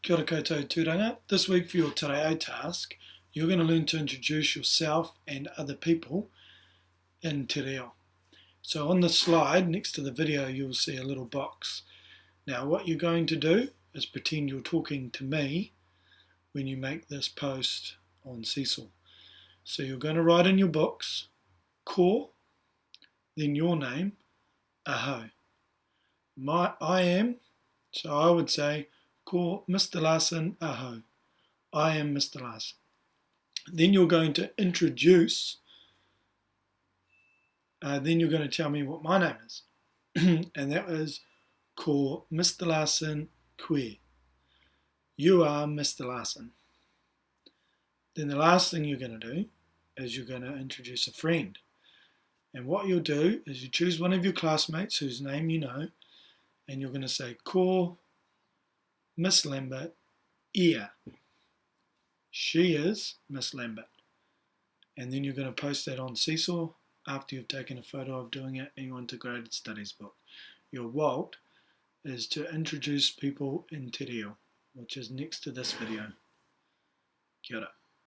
Kia ora koutou tūranga. This week for your te reo task, you're going to learn to introduce yourself and other people in te reo. So on the slide next to the video you'll see a little box. Now what you're going to do is pretend you're talking to me when you make this post on Seesaw. So you're going to write in your books, ko, then your name, aho. I am, so I would say, ko Mr. Larson aho. I am Mr. Larson. Then you're going to introduce, then you're going to tell me what my name is. And that is ko Mr. Larson koe. You are Mr. Larson. Then the last thing you're going to do is you're going to introduce a friend. And what you'll do is you choose one of your classmates whose name you know, and you're going to say, ko Miss Lambert ia. She is Miss Lambert. And then you're going to post that on Seesaw after you've taken a photo of doing it in your integrated studies book. Your WALT is to introduce people in te reo, which is next to this video. Kia ora.